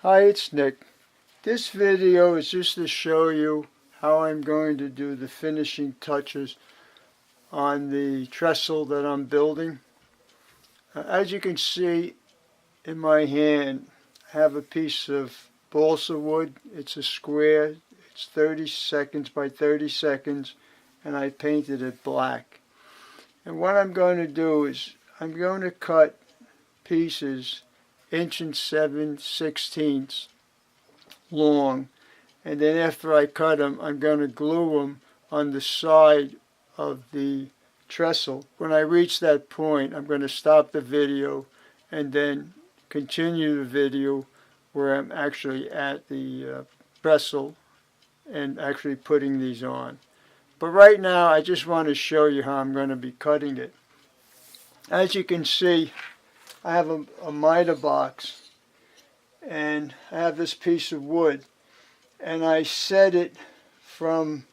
Hi, it's Nick. This video is just to show you how I'm going to do the finishing touches on the trestle that I'm building. As you can see in my hand, I have a piece of balsa wood. It's a square. It's 30 seconds by 30 seconds, and I painted it black. And what I'm going to do is I'm going to cut pieces 1.7/16 long, and then after I cut them, I'm going to glue them on the side of the trestle. When I reach that point, I'm going to stop the video and then continue the video where I'm actually at the trestle and actually putting these on. But right now, I just want to show you how I'm going to be cutting it. As you can see, I have a miter box, and I have this piece of wood, and I set it from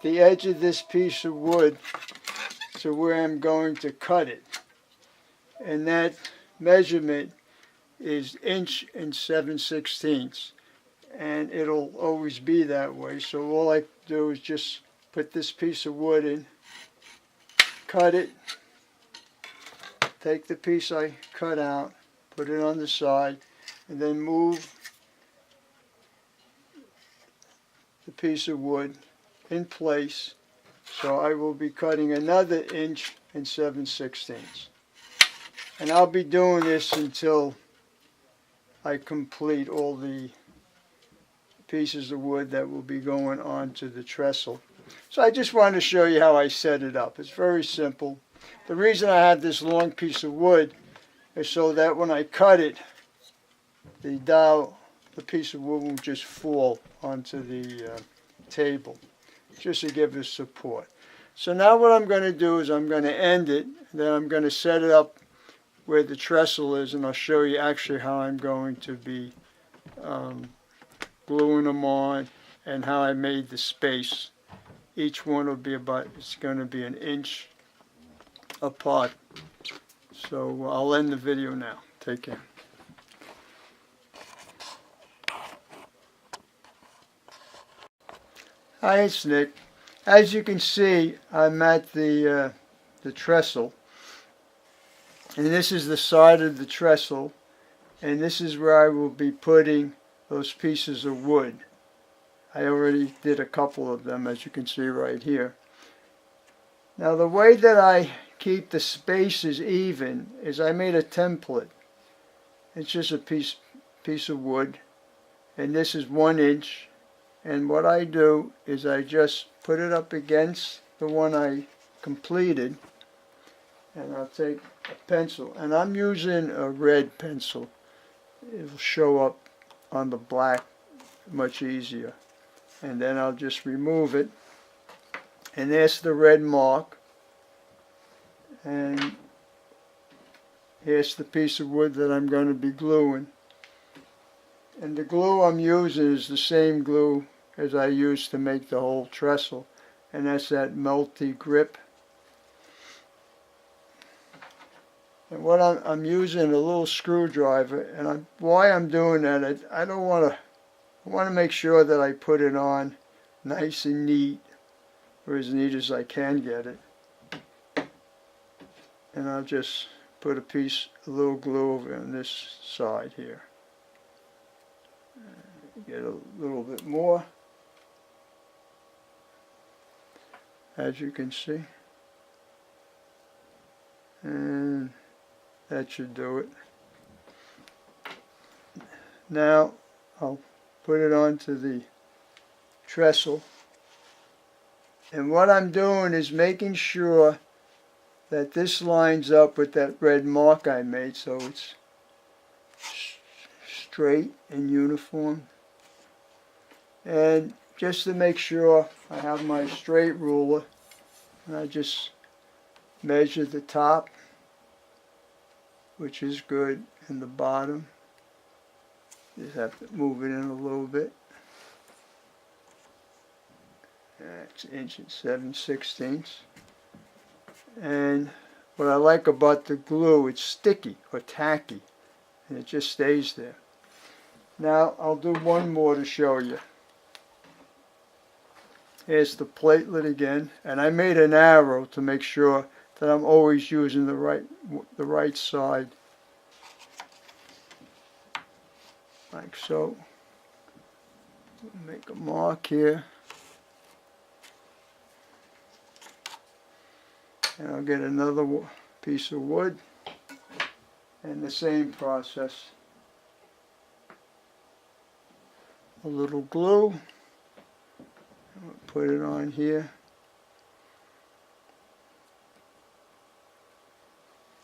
the edge of this piece of wood to where I'm going to cut it, and that measurement is 1.7/16, and it'll always be that way. So all I do is just put this piece of wood in, cut it, take the piece I cut out, put it on the side, and then move the piece of wood in place. So I will be cutting another 1.7/16. And I'll be doing this until I complete all the pieces of wood that will be going onto the trestle. So I just wanted to show you how I set it up. It's very simple. The reason I have this long piece of wood is so that when I cut it, the piece of wood won't just fall onto the table, just to give us support. So now what I'm going to do is I'm going to end it, then I'm going to set it up where the trestle is, and I'll show you actually how I'm going to be gluing them on and how I made the space. Each one will be it's going to be 1 inch apart. So I'll end the video now. Take care. Hi, it's Nick. As you can see, I'm at the trestle, and this is the side of the trestle, and this is where I will be putting those pieces of wood. I already did a couple of them, as you can see right here. Now the way that I keep the spaces even is I made a template. It's just a piece of wood, and this is 1 inch. And what I do is I just put it up against the one I completed, and I'll take a pencil, and I'm using a red pencil. It'll show up on the black much easier. And then I'll just remove it, and there's the red mark, and here's the piece of wood that I'm going to be gluing. And the glue I'm using is the same glue as I used to make the whole trestle, and that's that melty grip. And what I'm using a little screwdriver, and why I'm doing that, I want to make sure that I put it on nice and neat, or as neat as I can get it. And I'll just put a little glue over on this side here. Get a little bit more, as you can see, and that should do it. Now I'll put it onto the trestle, and what I'm doing is making sure that this lines up with that red mark I made, so it's straight and uniform. And just to make sure, I have my straight ruler, and I just measure the top, which is good, and the bottom. Just have to move it in a little bit. That's 1.7/16. And what I like about the glue, it's sticky or tacky, and it just stays there. Now I'll do one more to show you. Here's the platelet again, and I made an arrow to make sure that I'm always using the right side, like so. Make a mark here, and I'll get another piece of wood, and the same process. A little glue, put it on here.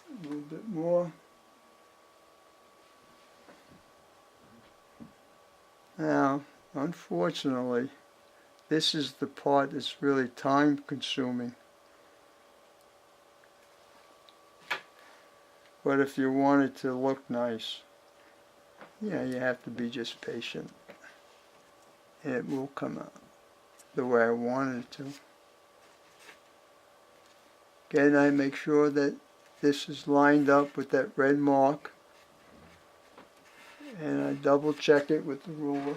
A little bit more. Now, unfortunately, this is the part that's really time consuming. But if you want it to look nice, yeah, you have to be just patient. And it will come out the way I wanted it to. Again, I make sure that this is lined up with that red mark. And I double check it with the ruler.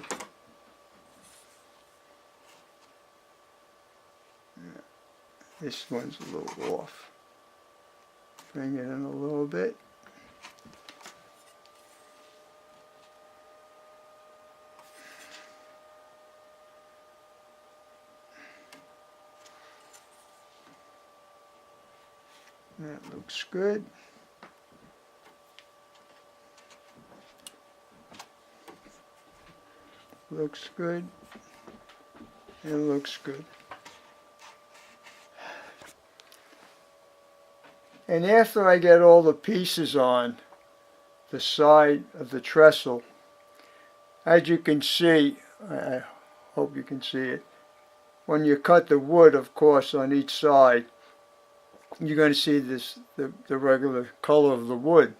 This one's a little off. Bring it in a little bit. That looks good. Looks good. It looks good. And after I get all the pieces on the side of the trestle, as you can see, I hope you can see it, when you cut the wood, of course, on each side, you're going to see the regular color of the wood.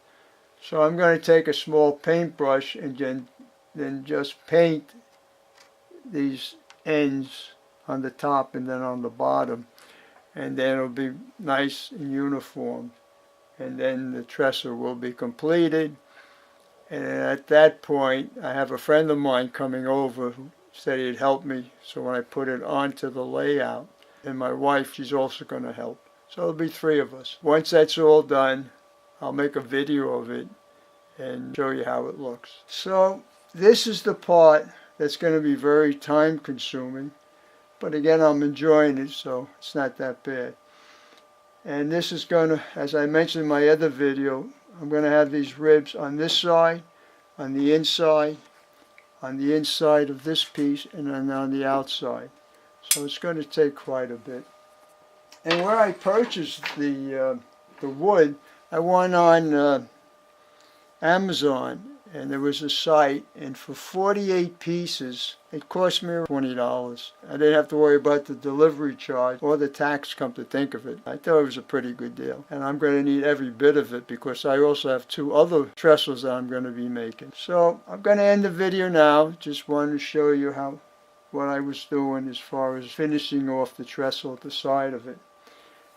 So I'm going to take a small paintbrush and then just paint these ends on the top and then on the bottom, and then it'll be nice and uniform, and then the trestle will be completed. And at that point, I have a friend of mine coming over who said he'd help me, so when I put it onto the layout, and my wife, she's also going to help. So it'll be 3 of us. Once that's all done, I'll make a video of it and show you how it looks. So this is the part that's going to be very time consuming, but again, I'm enjoying it, so it's not that bad. And this is going to, as I mentioned in my other video, I'm going to have these ribs on this side, on the inside of this piece, and then on the outside. So it's going to take quite a bit. And where I purchased the wood, I went on Amazon, and there was a site, and for 48 pieces, it cost me $20. I didn't have to worry about the delivery charge or the tax, come to think of it. I thought it was a pretty good deal. And I'm going to need every bit of it because I also have 2 other trestles that I'm going to be making. So I'm going to end the video now. Just wanted to show you what I was doing as far as finishing off the trestle at the side of it.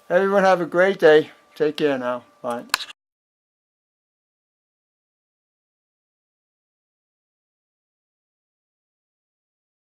Everyone have a great day. Take care now. Bye.